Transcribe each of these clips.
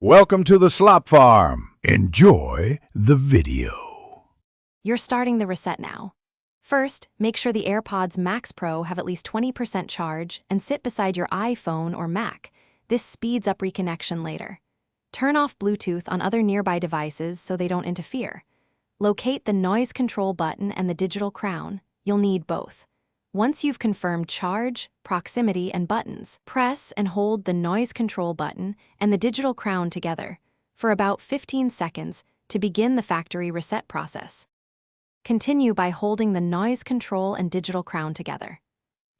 Welcome to the Slop Farm. Enjoy the video. You're starting the reset now. First, make sure the AirPods Max Pro have at least 20% charge and sit beside your iPhone or Mac. This speeds up reconnection later. Turn off Bluetooth on other nearby devices so they don't interfere. Locate the noise control button and the digital crown. You'll need both. Once you've confirmed charge, proximity, and buttons, press and hold the noise control button and the digital crown together for about 15 seconds to begin the factory reset process. Continue by holding the noise control and digital crown together.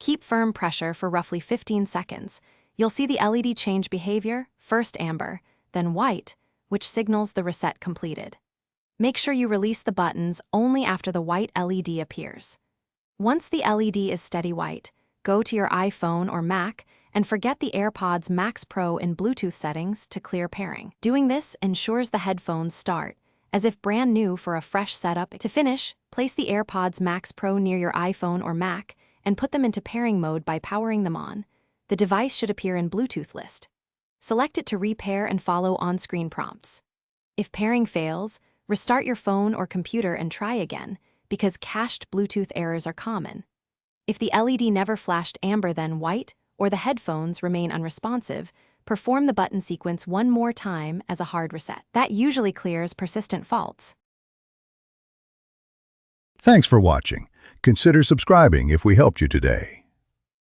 Keep firm pressure for roughly 15 seconds. You'll see the LED change behavior, first amber, then white, which signals the reset completed. Make sure you release the buttons only after the white LED appears. Once the LED is steady white, go to your iPhone or Mac and forget the AirPods Max Pro in Bluetooth settings to clear pairing. Doing this ensures the headphones start as if brand new for a fresh setup. To finish, place the AirPods Max Pro near your iPhone or Mac and put them into pairing mode by powering them on. The device should appear in Bluetooth list. Select it to repair and follow on-screen prompts. If pairing fails, restart your phone or computer and try again, because cached Bluetooth errors are common. If the LED never flashed amber then white, or the headphones remain unresponsive, perform the button sequence one more time as a hard reset. That usually clears persistent faults. Thanks for watching. Consider subscribing if we helped you today.